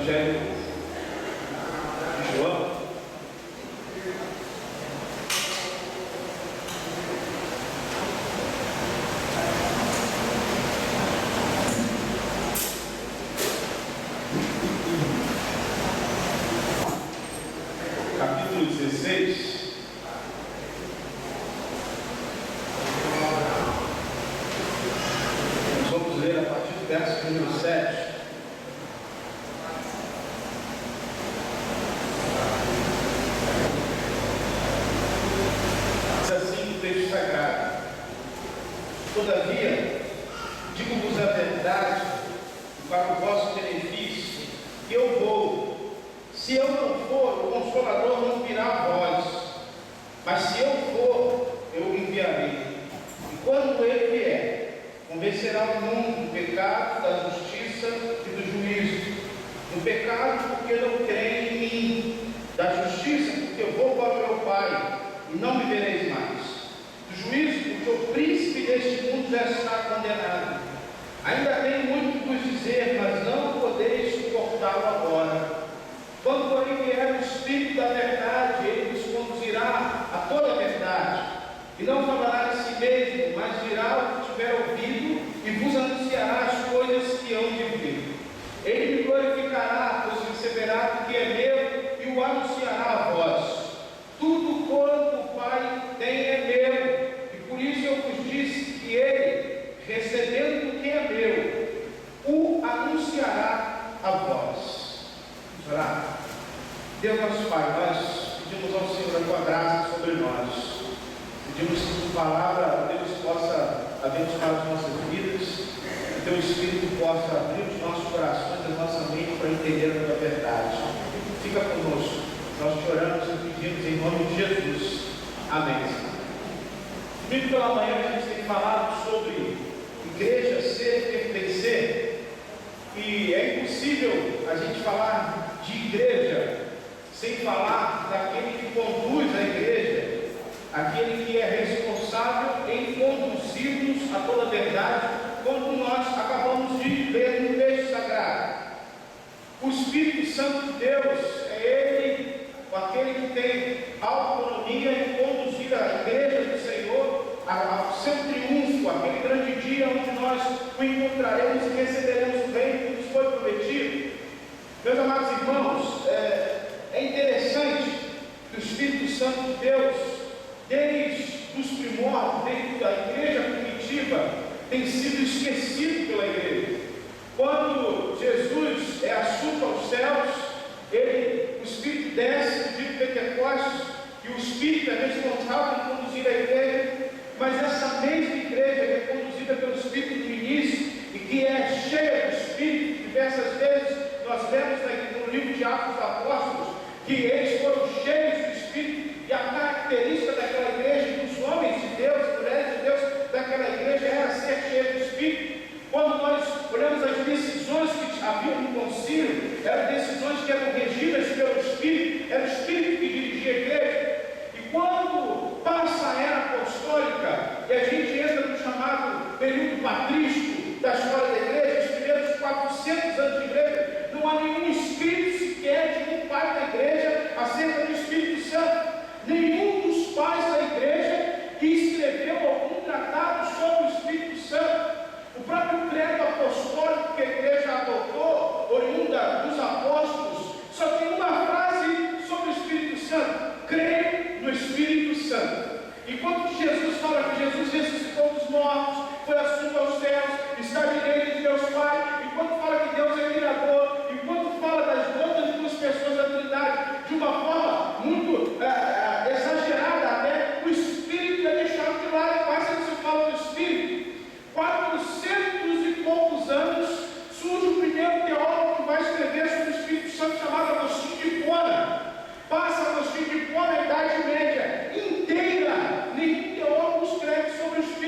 Evangelho de João. Capítulo 16. Nós vamos ler a partir do verso número 7. Texto sagrado. Todavia, digo-vos a verdade, para o vosso benefício, que eu vou. Se eu não for, o Consolador não virá a vós, mas se eu for, eu o enviarei. E quando ele vier, convencerá o mundo do pecado, da justiça e do juízo. Do pecado, porque não creem em mim. Da justiça, porque eu vou para o meu Pai, e não me vereis mais. Juízo, porque o príncipe deste mundo já está condenado. Ainda tenho muito que vos dizer, mas não podeis suportá-lo agora. Quando porém vier o Espírito da verdade, ele vos conduzirá a toda a verdade, e não falará de si mesmo, mas dirá o que tiver ouvido, e vos anunciará as coisas que hão de vir. Ele me glorificará, pois receberá do que é meu, e o anunciará a vós. Tudo quanto o Pai tem é meu. Por isso eu vos disse que ele, recebendo o que é meu, o anunciará a vós. Vamos orar? Deus nosso Pai, nós pedimos ao Senhor a tua graça sobre nós. Pedimos que a palavra, Deus, possa abençoar as nossas vidas, que teu Espírito possa abrir os nossos corações, a nossa mente para entender a tua verdade. Fica conosco. Nós te oramos e pedimos em nome de Jesus. Amém. Domingo pela manhã a gente tem falado sobre igreja, ser e pertencer, e é impossível a gente falar de igreja sem falar daquele que conduz a igreja, aquele que é responsável em conduzir-nos a toda a verdade, como nós acabamos de ler no texto sagrado. O Espírito Santo de Deus é Ele, aquele que tem autonomia em conduzir a igreja do Senhor ao seu triunfo, aquele grande dia onde nós o encontraremos e receberemos o reino que nos foi prometido. Meus amados irmãos, é interessante que o Espírito Santo de Deus, desde os primórdios, desde a igreja primitiva, tem sido esquecido pela igreja. Quando Jesus é assunto aos céus, o Espírito desce no dia de Pentecostes, e o Espírito é responsável em conduzir a igreja, mas essa mesma igreja que é conduzida pelo Espírito no início, e que é cheia do Espírito, diversas vezes nós lemos no livro de Atos dos Apóstolos, que eles foram cheios do Espírito, e a característica daquela igreja, dos homens de Deus, mulheres de Deus, daquela igreja era ser cheia do Espírito. Quando nós olhamos as decisões que haviam no concílio, eram decisões que eram regidas pelo Espírito, era o Espírito que dirigia a igreja. E quando passa a era apostólica, e a gente entra no chamado período patrístico da história da igreja, os primeiros 400 anos de igreja, não há nenhum escrito sequer de um pai da igreja acerca do Espírito Santo. Nenhum dos pais da igreja escreveu algum tratado sobre o Espírito Santo. O próprio credo apostólico que a igreja adotou, oriunda dos apóstolos, só tem uma frase sobre o Espírito Santo: creio no Espírito Santo. Enquanto Jesus fala que Jesus ressuscitou dos mortos, foi assunto aos céus, está à direita de Deus Pai, enquanto fala que Deus é Criador, enquanto fala das outras duas pessoas da Trindade de uma forma muito exagerada até, o Espírito é deixado de lado. Quase não se fala do Espírito. 400 e poucos anos surge o primeiro teólogo que vai escrever sobre o Espírito Santo, chamado Agostinho de Hipona. Passa Agostinho de Hipona a Idade Média inteira, nenhum teólogo escreve sobre o Espírito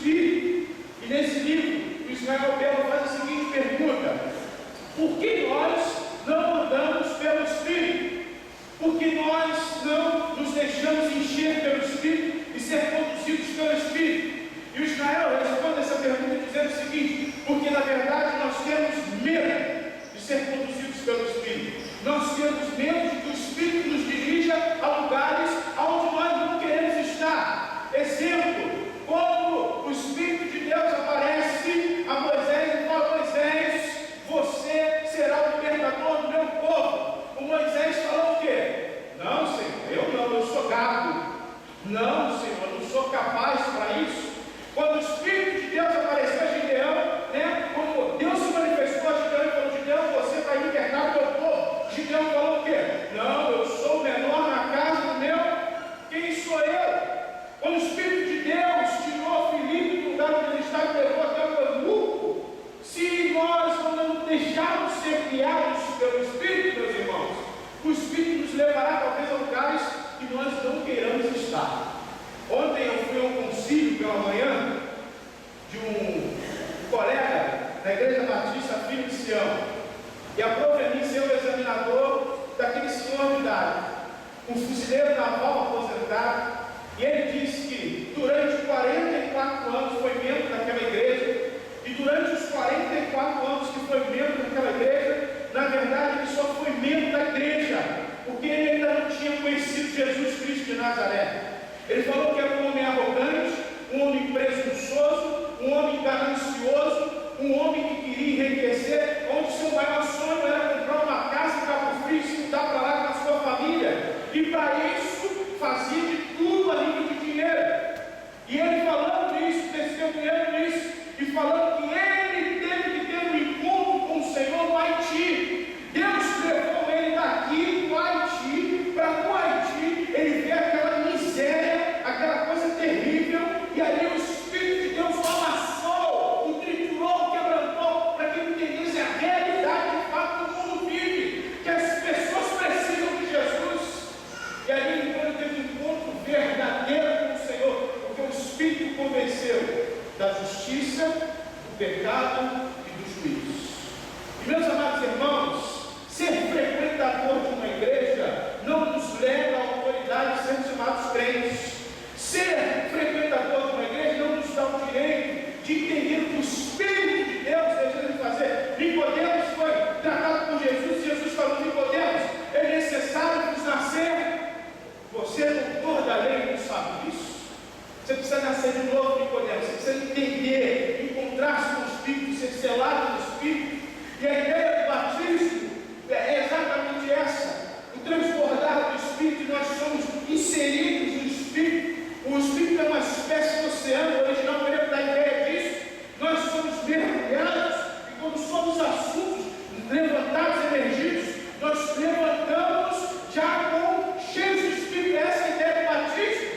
Espírito. E nesse livro, o Israel Belo faz a seguinte pergunta: por que nós não andamos pelo Espírito? Por que nós não nos deixamos encher pelo Espírito e ser conduzidos pelo Espírito? E o Israel responde essa pergunta dizendo o seguinte: porque na verdade nós temos medo de ser conduzidos pelo Espírito. Nós temos medo de que o Espírito nos dirija a lugares onde nós não queremos estar. Exemplo, quando o Espírito de Deus aparece a Moisés e fala: Moisés, você será o libertador do meu povo. O Moisés falou o quê? Não, Senhor, eu sou gago. Não, Senhor, eu não sou capaz para isso. Quando o Espírito de Deus apareceu a Gideão, como Deus se manifestou a Gideão e falou: Gideão, você vai libertar o meu povo. Gideão falou o quê? Não, eu sou o menor na casa do meu. Quem sou eu? Quando o Espírito de Deus tirou Filipe do lugar onde ele estava e levou até o eunuco, se nós não deixarmos ser guiados pelo Espírito, meus irmãos, o Espírito nos levará talvez a lugares que nós não queiramos estar. Ontem eu fui a um concílio pela manhã de um colega da Igreja Batista Filho de Sião, e aprove a mim ser o examinador daquele senhor de idade, um fuzileiro naval aposentado, e ele disse que durante 44 anos foi membro daquela igreja, e durante os 44 anos que foi membro daquela igreja, na verdade ele só foi membro da igreja, porque ele ainda não tinha conhecido Jesus Cristo de Nazaré. Ele falou que era um homem arrogante, um homem presunçoso, um homem ganancioso, um homem que queria enriquecer, onde seu maior sonho era comprar uma casa em Cabo Frio e se mudar para lá com a sua família, e para isso fazia de tudo a nível de dinheiro. E ele falando isso, testemunhando isso, e falando que ele teve que ter um encontro com o Senhor no Haiti. Deus levou ele daqui do Haiti para no Haiti ele ver aquela miséria, aquela coisa terrível, e ali o Espírito de Deus o amassou, o triturou, o quebrantou, para que ele entendesse a realidade de fato do mundo vive, que as pessoas precisam de Jesus. E ali então ele teve um encontro verdadeiro com o Senhor, porque o Espírito convenceu da justiça, do pecado e do juízo. E meus amados irmãos, ser frequentador de uma igreja não nos leva à autoridade de sermos chamados crentes. Ser frequentador de uma igreja não nos dá o direito de entender o que o Espírito de Deus deseja fazer. Nicodemos foi tratado por Jesus, e Jesus falou: Nicodemos, é necessário nos nascer. Você, doutor da lei, não sabe disso? Você precisa nascer de novo, Nicodemos. Você precisa entender, encontrar-se com o Espírito, ser selado no Espírito. E a ideia do batismo é exatamente essa: o transbordar do Espírito. Nós somos inseridos no Espírito. O Espírito é uma espécie de oceano. O original grego dá ideia disso. Nós somos mergulhados, e quando somos assuntos levantados, emergidos, nós levantamos já com cheios de Espírito. Essa é a ideia do batismo.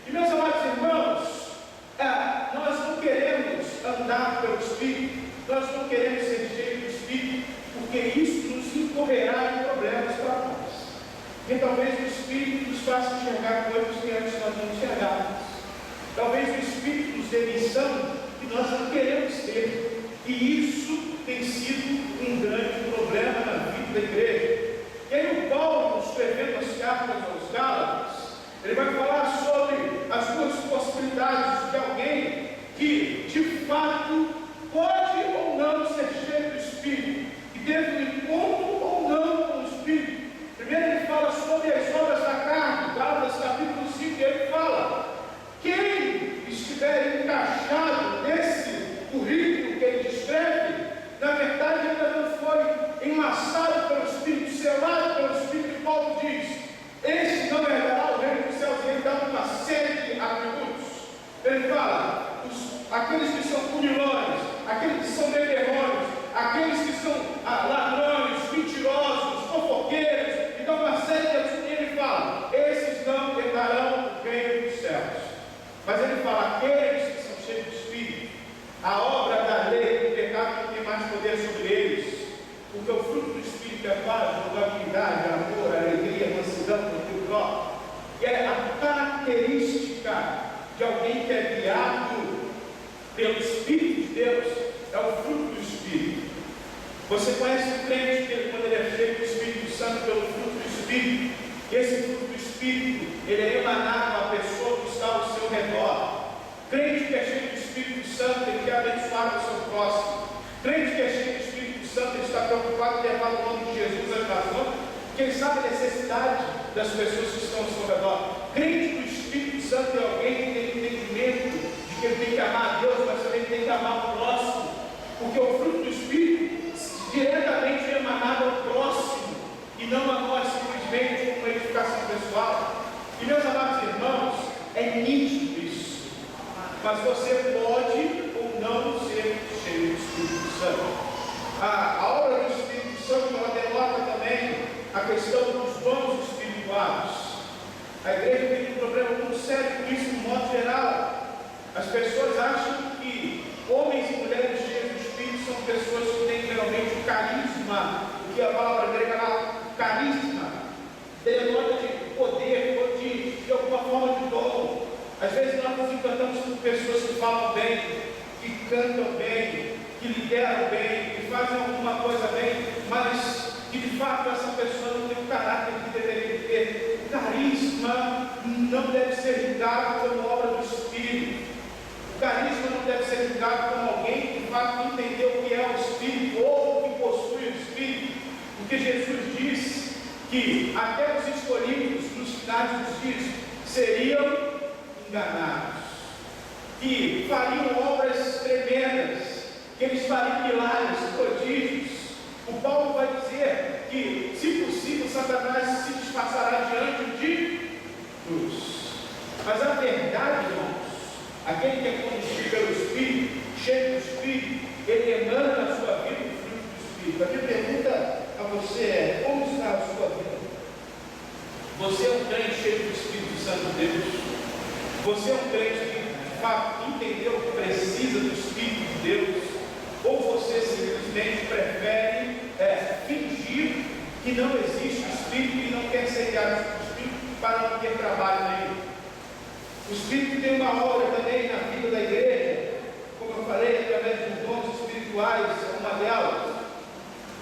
E meus amados irmãos, nós não queremos andar pelo Espírito, nós não queremos ser cheios do Espírito, porque isso nos incorrerá em problemas para nós. Porque talvez o Espírito nos faça enxergar coisas que antes nós não enxergávamos. Talvez o Espírito nos dê missão que nós não queremos ter. E isso tem sido um grande problema na vida da igreja. E aí o Paulo, escrevendo as cartas aos Gálatas, ele vai falar sobre as duas possibilidades de alguém que, de fato, pode ou não ser cheio do Espírito, que teve um encontro ou não com o Espírito. Primeiro ele fala sobre as obras da carne, Gálatas capítulo 5, e ele fala: quem estiver encaixado nesse currículo que ele descreve, na verdade ainda não foi enlaçado pelo Espírito, selado pelo Espírito. Paulo diz: esse não herdará o reino dos céus. E ele dá uma série de atributos. Ele fala: aqueles que são comilões, aqueles que são beberrões, aqueles que são ladrões, mentirosos, fofoqueiros, e dá uma série de atributos. E ele fala: esses não herdarão o reino dos céus. Mas ele fala: aqueles que são cheios do Espírito, a obra da lei do pecado não tem mais poder sobre eles, porque o fruto do Espírito é paz, amabilidade, amor, alegria, mansidão, domínio próprio. E é a característica de alguém que é guiado pelo Espírito de Deus, é o fruto do Espírito. Você conhece o crente que quando ele é cheio do Espírito Santo pelo fruto do Espírito, e esse fruto do Espírito, ele é emanado à pessoa que está ao seu redor. Crente que é cheio do Espírito Santo, ele quer abençoar o seu próximo. Crente que é cheio do Espírito Santo, ele está preocupado em levar o nome de Jesus à nação, porque ele sabe a necessidade das pessoas que estão ao seu redor. Crente do Espírito Santo é alguém que tem entendimento de que ele tem que amar a Deus, mas também tem que amar o próximo, porque o fruto do Espírito diretamente é emanado ao próximo e não a nós simplesmente como uma edificação pessoal. E meus amados irmãos, é nítido isso, mas você pode ou não ser cheio do Espírito Santo. A obra do Espírito Santo, ela denota também a questão dos dons espirituais. A igreja tem um problema muito sério com isso, de modo geral. As pessoas acham que homens e mulheres cheios do Espírito são pessoas que têm realmente o carisma, o que a palavra grega lá, carisma, denota de poder, ou de alguma forma de dom. Às vezes nós nos encantamos com pessoas que falam bem, que cantam bem, que lideram bem, que fazem alguma coisa bem, mas que de fato essa pessoa não tem o caráter que deveria ter. O carisma não deve ser julgado como obra do Espírito. O carisma não deve ser julgado como alguém que de fato entendeu o que é o Espírito ou o que possui o Espírito. Porque Jesus disse que até os escolhidos nos finais dos dias seriam enganados, que fariam obras tremendas, que eles fariam milagres, prodígios. O Paulo vai dizer que, se possível, Satanás se disfarçará diante de cruz. Mas a verdade, irmãos, aquele que é conduzido pelo Espírito, cheio do Espírito, ele emana na sua vida o fruto do Espírito. A minha pergunta a você é: como está a sua vida? Você é um crente cheio do Espírito Santo de Deus? Você é um crente que de fato entendeu que precisa do Espírito de Deus? Ou você simplesmente prefere fingir que não existe o Espírito e não quer ser guiado pelo Espírito para não ter trabalho nele? O Espírito tem uma obra também na vida da igreja, como eu falei, através dos dons espirituais, é uma delas.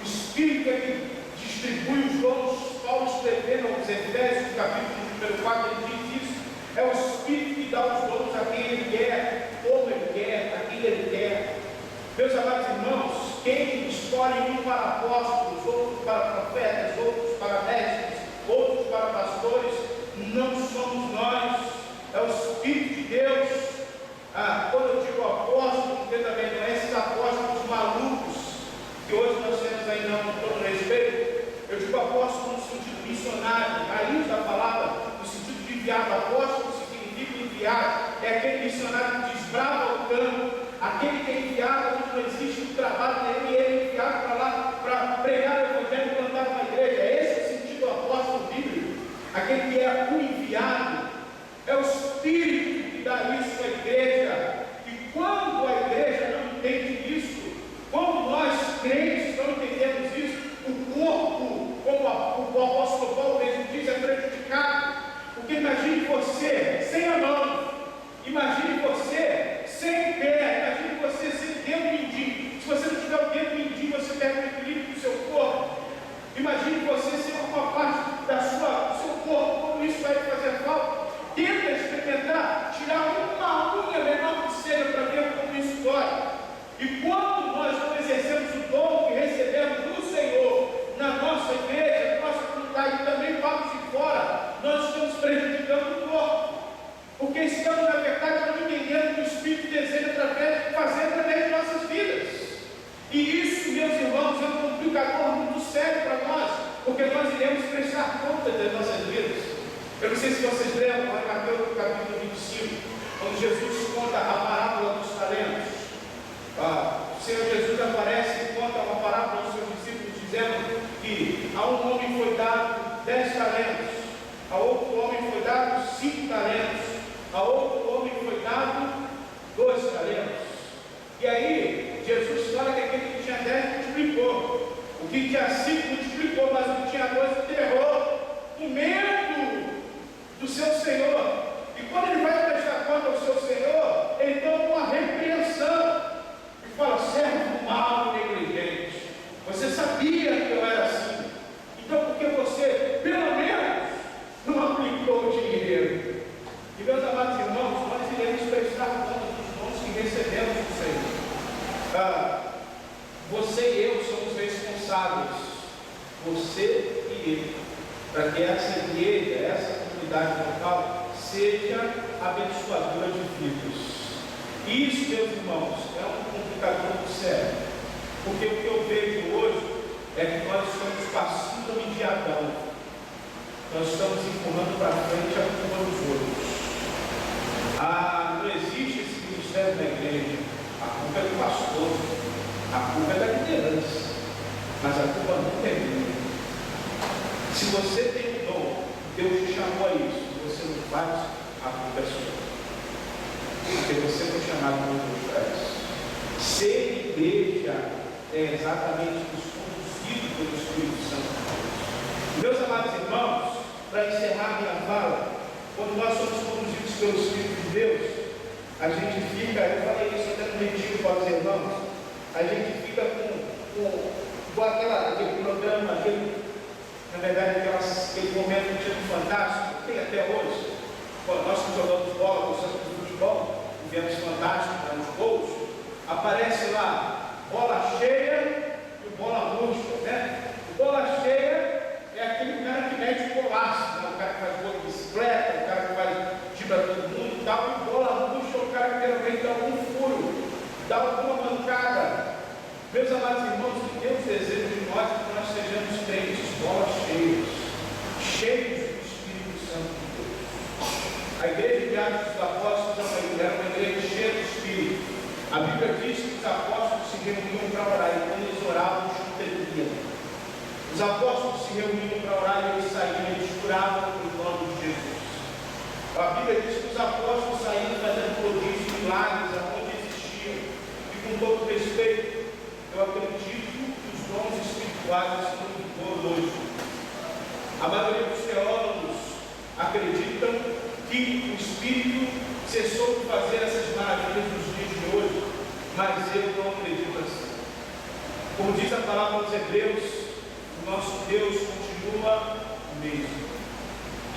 O Espírito é que distribui os dons. Paulo escrevendo aos Efésios, capítulo número 4, ele diz isso. É o Espírito que dá os dons a quem ele quer, como ele quer, a quem ele quer. Meus amados irmãos, quem escolhe um para apóstolos, outros para profetas, outros para mestres, outros para pastores, não somos nós, é o Espírito de Deus. Quando eu digo apóstolo, porque também não é esses apóstolos malucos que hoje nós temos aí, não, com todo respeito. Eu digo apóstolo no sentido missionário, raiz da palavra, no sentido de enviado. Apóstolo significa enviado, é aquele missionário que desbrava o campo, aquele que é enviado onde não existe um trabalho dele, e ele é enviado para lá para pregar o Evangelho e plantar uma igreja. Esse é o sentido do apóstolo bíblico, aquele que é o enviado. É o Espírito que dá isso à igreja. E quando a igreja não entende isso, quando nós crentes não entendemos isso, o corpo, como o apóstolo Paulo mesmo diz, é prejudicado. Porque imagine você sem a mão, imagine você sem pé, imagine você sem dedo mindinho. Se você não tiver o dedo mindinho, você perde o equilíbrio do seu corpo. Imagine você sem alguma parte do seu corpo, como isso vai fazer falta. Tenta experimentar, tirar uma unha menor que seja para ver como isso dói. E quando nós não exercemos o dom que recebemos do Senhor na nossa igreja, na nossa comunidade, também vamos de fora, nós estamos prejudicando o corpo. Porque estamos, na verdade, não entendendo o que o Espírito deseja fazer através de nossas vidas. E isso, meus irmãos, é um complicador muito sério para nós, porque nós iremos prestar conta das nossas vidas. Eu não sei se vocês lembram, lá em Mateus capítulo 25, quando Jesus conta a parábola dos talentos. O Senhor Jesus aparece e conta uma parábola aos seus discípulos, dizendo que a um homem foi dado 10 talentos, a outro homem foi dado 5 talentos, a outro homem foi dado 2 talentos. E aí, Jesus fala que aquele que tinha 10 multiplicou, o que tinha 5 multiplicou, mas o que tinha 2 enterrou, com medo do seu Senhor. E quando ele vai prestar conta ao seu Senhor, ele toma uma repreensão. responsáveis, você e ele, para que essa igreja, essa comunidade local, seja abençoadora de vidas. Isso, meus irmãos, é um complicador muito sério, porque o que eu vejo hoje é que nós estamos passando a mediadão, nós estamos empurrando para frente a culpa dos outros. Não existe esse ministério na igreja, a culpa é do pastor, a culpa é da liderança, mas a culpa nunca é minha. Se você tem um dom, Deus te chamou a isso, e você não faz, a culpa é sua. Porque você foi chamado por Deus para isso. Ser igreja é exatamente nos conduzido pelo Espírito Santo de Deus. Meus amados irmãos, para encerrar minha fala, quando nós somos conduzidos pelo Espírito de Deus, a gente fica, eu falei isso até no retiro para os irmãos, a gente fica com aquele programa, na verdade, aquele momento que tinha fantástico, tem até hoje. Nós que jogamos bola, gostamos de futebol, vemos fantástico nos gols, aparece lá, bola cheia e bola murcha, né? O bola cheia é aquele cara que mete o golaço, né? O cara que faz gol de bicicleta, o cara que faz tira todo mundo e tal, e bola murcha é o cara que geralmente dá algum furo, dá alguma mancada. Meus amados irmãos, que Deus deseja de nós que nós sejamos crentes, bolas cheias, cheios do Espírito Santo de Deus. A igreja de Atos dos Apóstolos era uma igreja cheia do Espírito. A Bíblia diz que os apóstolos se reuniam para orar, e quando eles oravam, choveria. Os apóstolos se reuniam para orar e eles saíam, eles curavam em nome de Jesus. A Bíblia diz que os apóstolos saíam fazendo prodígios, milagres, aonde existiam. E com todo respeito, eu acredito que os dons espirituais estão em vigor hoje. A maioria dos teólogos acreditam que o Espírito cessou de fazer essas maravilhas nos dias de hoje, mas eu não acredito assim. Como diz a palavra aos Hebreus, o nosso Deus continua o mesmo.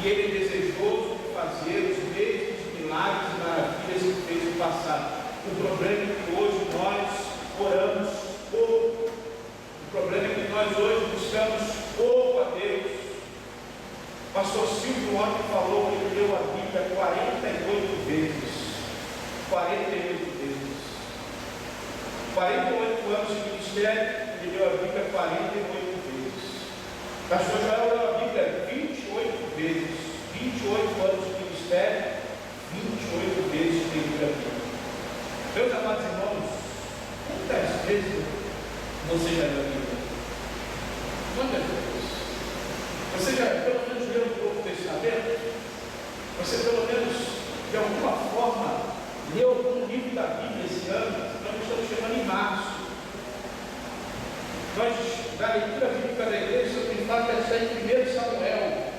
E Ele é desejoso de fazer os mesmos milagres e maravilhas que fez no passado. O problema é que hoje nós oramos pouco. O problema é que nós hoje buscamos pouco a Deus. Pastor Silvio ontem falou que ele leu a Bíblia 48 vezes. 48 vezes. 48 anos de ministério, ele leu a Bíblia 48 vezes. Pastor Joel leu a Bíblia 28 vezes. 28 anos de ministério, 28 vezes de Bíblia. Meus amados irmãos, quantas vezes você já leu a Bíblia? Quantas vezes? Você já pelo menos leu o Novo Testamento? Você pelo menos, de alguma forma, leu algum livro da Bíblia esse ano? Nós estamos chegando em março. Nós, da leitura bíblica da igreja, eu tenho falado que está em 1 Samuel,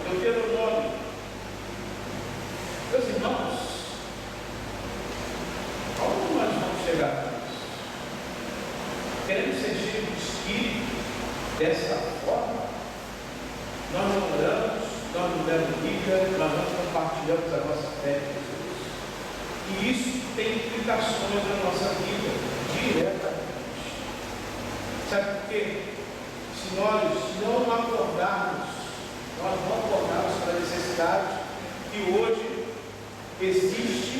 Deuteronômio. Meus irmãos, aonde nós vamos chegar com isso? Queremos ser cheios de Espírito dessa forma? Nós não oramos, nós não damos Bíblia, nós não compartilhamos a nossa fé com Jesus. E isso tem implicações na nossa vida, diretamente. Sabe por quê? Se nós não acordarmos, nós não acordarmos para a necessidade que hoje existe,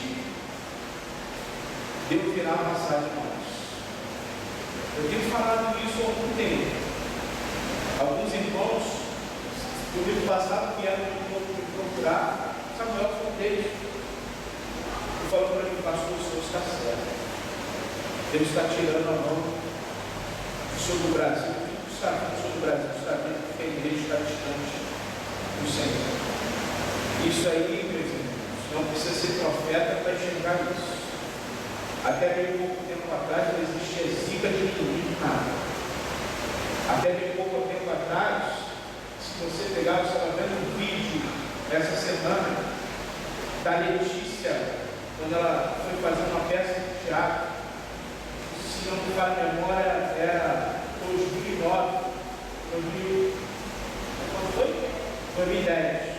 Deus virá passar de nós. Eu tenho falado isso há algum tempo. Alguns irmãos, no domingo passado, vieram me procurar, Samuel foi um deles. E falou para mim, pastor, o senhor está certo. Deus está tirando a mão do sul do Brasil. O que está vindo do sul do Brasil? Está vendo porque a igreja está distante do Senhor. Isso aí, meus irmãos, não precisa ser profeta para enxergar isso. Até bem pouco tempo atrás não existia zica de ninguém, nada. Até bem pouco tempo atrás, se você pegar, você estava vendo um vídeo essa semana da Letícia, quando ela foi fazer uma peça de teatro. Se não me falha a memória, era 2009, quando foi? 2010.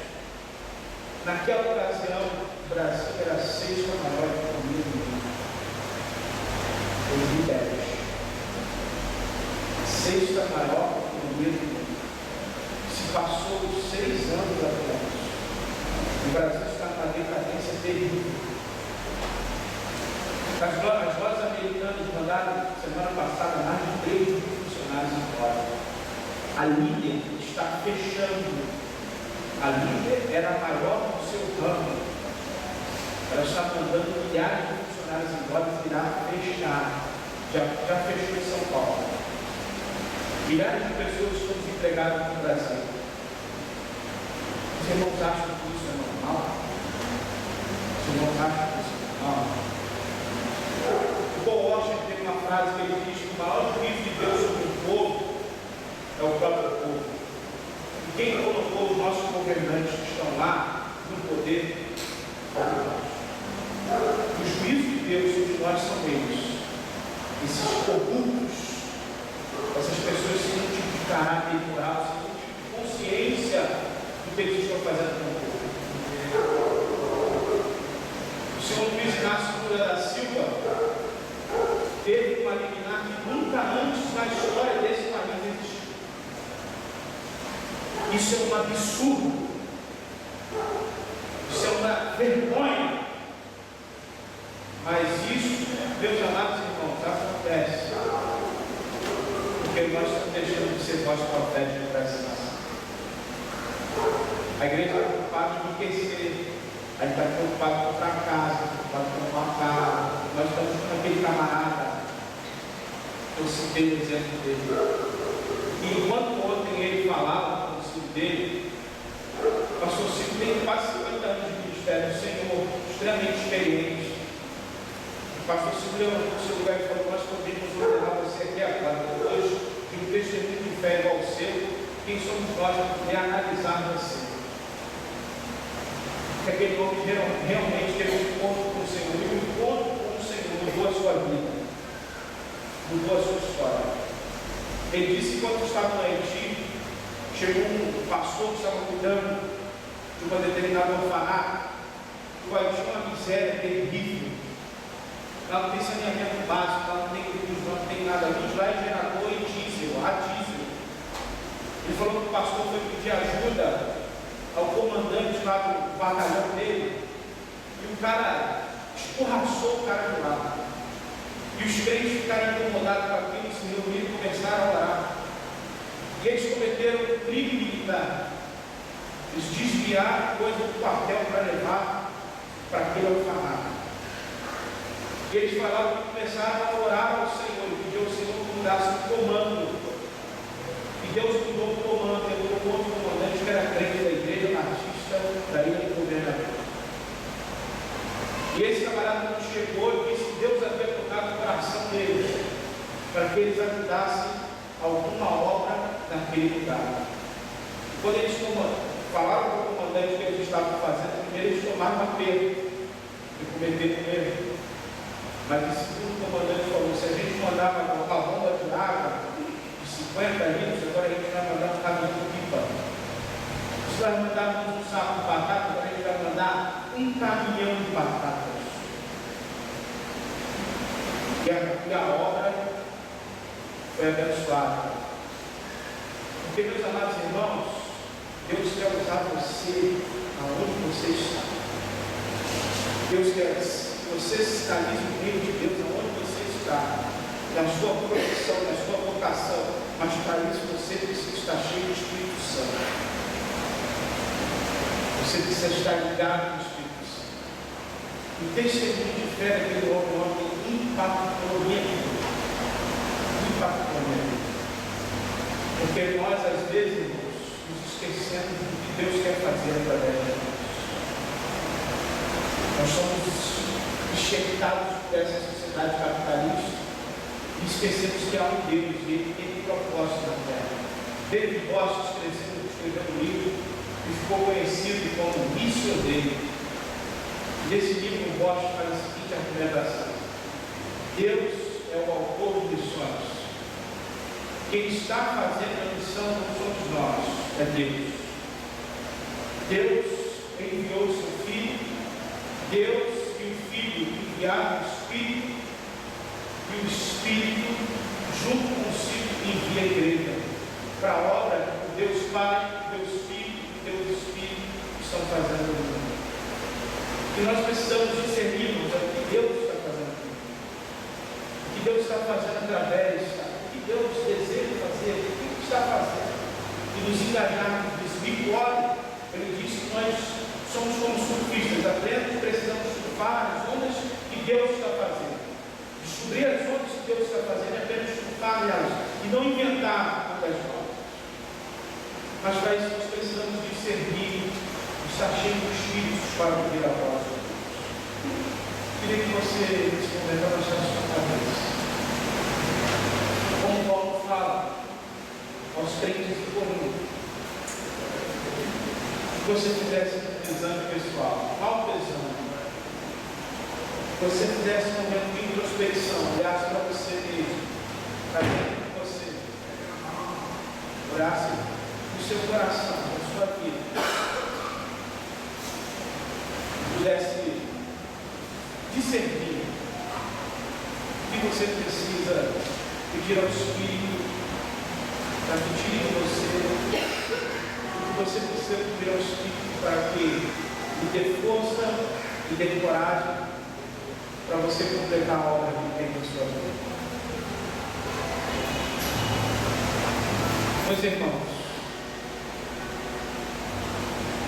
Naquela ocasião, o Brasil era a sexta maior economia do mundo. 2010. maior economia do mundo. Se passou 6 anos atrás. O Brasil está numa decadência terrível. As lojas americanas mandaram semana passada mais de 3 mil funcionários embora. A líder está fechando. A líder era a maior do seu ramo. Ela está mandando milhares de funcionários embora e irá fechar. Já fechou em São Paulo. Milhares de pessoas estão desempregadas no Brasil. Os irmãos acham que isso é normal? Os irmãos acham que isso é normal? O Paul Washer tem uma frase que ele diz que o maior juízo de Deus sobre o povo é o próprio povo. E quem colocou os nossos governantes que estão lá no poder é nós. O juízo de Deus sobre nós são eles. Esses corruptos, essas pessoas sem um tipo de caráter moral, sem um tipo de consciência do que eles estão fazendo com o povo. O senhor Luiz Inácio Lula da Silva teve uma liminar que nunca antes na história desse país existiu. Isso é um absurdo. Isso é uma vergonha. Mas isso, meus amados irmãos, acontece porque nós estamos deixando de ser voz profética para essa nação. A igreja está preocupada em enriquecer, a gente está preocupado em comprar casa, preocupado em comprar uma casa. Nós estamos com aquele camarada, eu citei o exemplo dele. E enquanto ontem ele falava com o filho dele, o pastor Silvio tem quase 50 anos de ministério, um senhor extremamente experiente. O pastor Silvio levantou o seu lugar e falou: nós podemos ordenar você aqui agora, depois de um testemunho de fé igual ao seu, quem somos nós para poder analisar você? Porque aquele homem realmente teve um encontro com o Senhor, e o encontro com o Senhor mudou a sua vida, mudou a sua história. Ele disse que quando estava no Haiti, chegou um pastor que estava cuidando de uma determinada orfanato, que o Haiti é uma miséria terrível. Lá não tem saneamento básico, lá não tem luz, não tem nada. A luz lá é gerador e diesel, a diesel. Ele falou que o pastor foi pedir ajuda ao comandante lá do batalhão dele, e o cara escorraçou o cara de lá. E os crentes ficaram incomodados com aquilo, se reuniram e começaram a orar. E eles cometeram um crime militar. Eles desviaram coisa do quartel para levar para aquele orfanato. E eles falaram que começaram a orar ao Senhor, e pediu ao Senhor que mudasse o comando. E Deus mudou o comando, ele colocou outro comandante que era crente da igreja batista da ilha do governador. E esse camarada quando chegou e disse que Deus havia tocado o coração deles para que eles ajudassem alguma obra naquele lugar. Quando eles falaram com o comandante que eles estavam fazendo, primeiro eles tomaram uma perda e cometeram um erro. Mas o segundo comandante falou: se a gente mandava uma bomba de água de 50 litros, agora a gente vai mandar um caminhão de pipa. Se nós mandarmos um saco de batata, agora a gente vai mandar um caminhão de batatas. E a obra foi abençoada. Porque, meus amados irmãos, Deus quer usar você aonde você está. Deus quer que você se sinalize no reino de Deus aonde você está, na sua profissão, na sua vocação, mas para isso você precisa estar cheio do Espírito Santo. Você precisa estar ligado no Espírito Santo. O testemunho de fé daquele homem impactou minha vida. Impactou minha vida. Porque nós, às vezes, irmãos, nos esquecemos do que Deus quer fazer através de nós. Nós somos enxertados por essa sociedade capitalista e esquecemos que há um Deus e Ele tem propósito na terra. David Bosch escreveu um livro e ficou conhecido como Missio Dei. Nesse livro, Bosch faz a seguinte argumentação: Deus é o autor de missões. Quem está fazendo a missão não somos nós, é Deus. Deus enviou o seu Filho, Deus e o Filho enviaram o Espírito, E o Espírito, junto consigo, envia a igreja para a obra que Deus Pai, Deus Filho e Deus Espírito estão fazendo no mundo. E nós precisamos discernirmos o que Deus está fazendo no mundo, o que Deus está fazendo através, o que Deus deseja fazer, o que Ele está fazendo, e nos engajarmos nisso. Ele disse que nós somos como surfistas, apenas precisamos surfar as ondas que Deus está fazendo. Descobrir as ondas que Deus está fazendo é apenas surfar nelas e não inventar outras novas. Mas para isso nós precisamos discernir, estar cheio de espíritos para ouvir a voz de Deus. Queria que você, nesse momento, abaixasse sua cabeça. Como Paulo fala aos crentes de Corinto, que você fizesse um exame pessoal, autoexame, que você fizesse um momento de introspecção, olhasse para você mesmo, para dentro de você, olhasse no seu coração, na sua vida, pudesse discernir o que você precisa pedir ao Espírito para que tire de você, o que você precisa pedir ao Espírito para que lhe dê força e dê coragem para você completar a obra que tem na sua vida. Meus irmãos,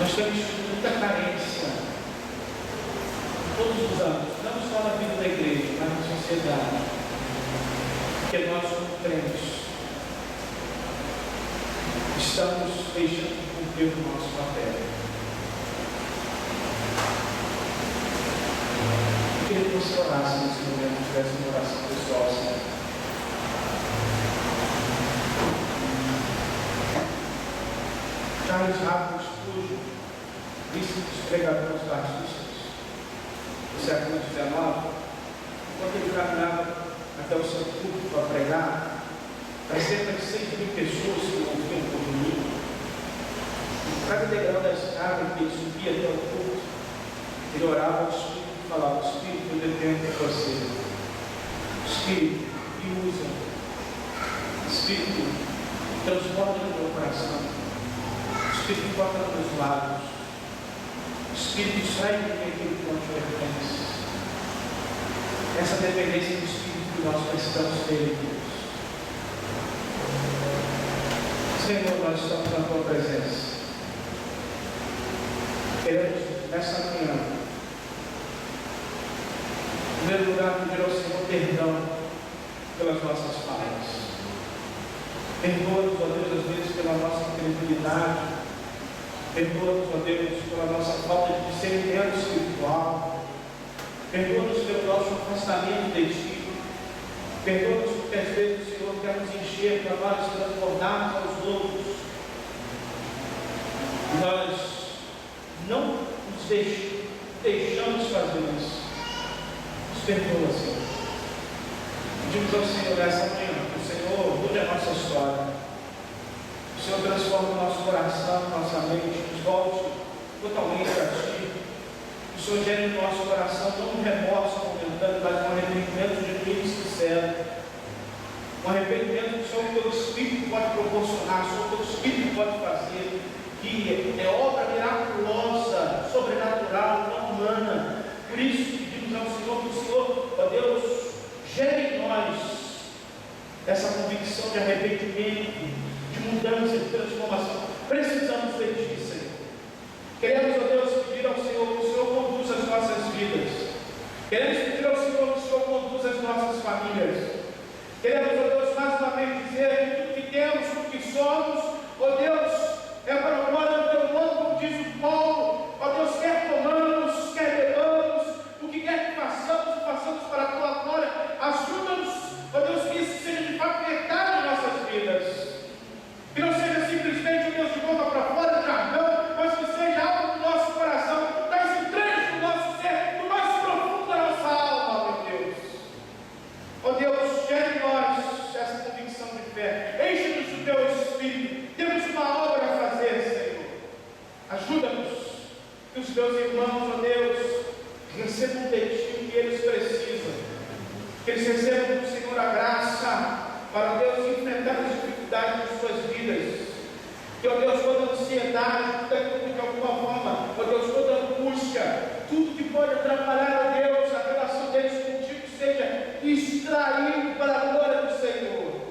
nós temos muita carência todos os anos, não só na vida da igreja, mas na sociedade, porque nós, como crentes, estamos deixando de cumprir o nosso papel. Eu queria que você orasse nesse momento, tivesse uma oração pessoal assim. Charles Haddon Spurgeon, vice dos pregadores batistas do século XIX, quando ele caminhava até o seu púlpito para pregar, para cerca de 6.000 pessoas que ouviam por domingo. Em cada degrau da escada que ele subia até o púlpito, ele orava ao Espírito e falava: Espírito, eu dependo de você. Espírito, me usa. Espírito, transborda no meu coração. Espírito, toca nos meus lábios. Espírito, sai de mim aquilo que não te pertence. Essa dependência do Espírito que nós precisamos ter, Deus. Senhor, nós estamos na tua presença. Queremos, nessa manhã, em primeiro lugar, pedir ao Senhor perdão pelas nossas falhas. Perdoa-nos, ó Deus, às vezes pela nossa incredulidade. Perdoa-nos, ó Deus, pela nossa falta de discernimento espiritual. Perdoa-nos pelo nosso afastamento de Ti. Perdoa-nos porque às vezes o Senhor quer nos encher para nós transformarmos aos outros. E nós não nos deixamos fazer isso. Nos perdoa, Senhor. Pedimos ao Senhor nessa manhã que o Senhor mude a nossa história. O Senhor transforme o nosso coração, nossa mente, nos volte totalmente a Ti. O Senhor gere no nosso coração não um remorso momentâneo, mas um arrependimento genuíno e sincero. Um arrependimento que só o Teu Espírito pode proporcionar, só o Teu Espírito pode fazer, que é obra miraculosa, sobrenatural, não humana. Por isso pedimos ao Senhor que o Senhor, ó Deus, gere em nós essa convicção de arrependimento, de mudança, de transformação. Precisamos de Ti, Senhor. Queremos, ó Deus, pedir ao Senhor que o Senhor conduza as nossas vidas. Queremos pedir ao Senhor que o Senhor conduza as nossas famílias. Queremos, ó Deus, mais uma vez dizer que tudo que temos, tudo que somos, ó Deus, é para a glória do Teu nome, como diz o Paulo. Ó Deus, quer comamos, quer bebamos, o que quer que façamos, façamos para a Tua glória. Ajuda-nos, ó Deus, que isso seja de fato verdade em nossas vidas. Que não seja simplesmente o Deus de boca para fora, de jargão, mas que seja algo do nosso coração, das entranhas do nosso ser, do mais profundo da nossa alma, meu Deus. Ó Deus, gere em nós essa convicção de fé. Enche-nos do Teu Espírito. Temos uma obra a fazer, Senhor. Ajuda-nos que os Teus irmãos, ó Deus, recebam de Ti o que eles precisam. Que eles recebam do Senhor Senhor, a graça para, Deus, enfrentar as dificuldades de suas vidas. Que, ó Deus, toda ansiedade, tudo aquilo de alguma forma, ó Deus, toda angústia, tudo que pode atrapalhar, ó Deus, a relação deles contigo, seja extraído para a glória do Senhor.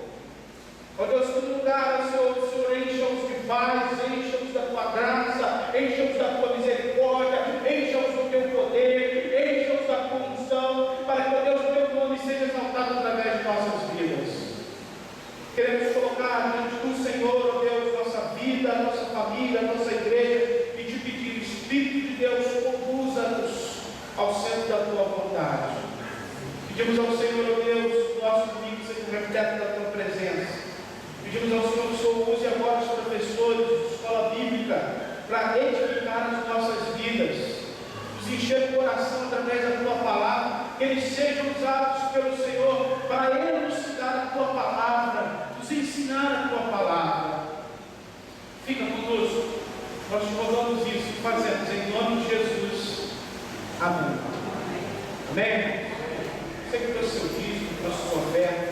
Ó Deus, que no lugar, Senhor, o Senhor encha-os de paz, encha-os da tua graça, encha-os da tua misericórdia, encha-os do teu poder, encha-os da tua unção, para que, ó Deus, o teu nome seja exaltado através de nossas vidas. Queremos colocar diante do Senhor, ó Deus, nossa vida, nossa família, nossa igreja, e te pedir, Espírito de Deus, conduza-nos ao centro da tua vontade. Pedimos ao Senhor, ó Deus, o nosso domingo seja repleto da tua presença. Pedimos ao Senhor que o Senhor use agora os professores de escola bíblica para edificar as nossas vidas, nos encher o coração através da tua palavra, que eles sejam usados pelo Senhor para elucidar a tua palavra, nos ensinar a tua palavra. Fica conosco, nós te rogamos isso e fazemos em nome de Jesus. Amém. Amém? Você que trouxe seu dízimo, trouxe sua oferta.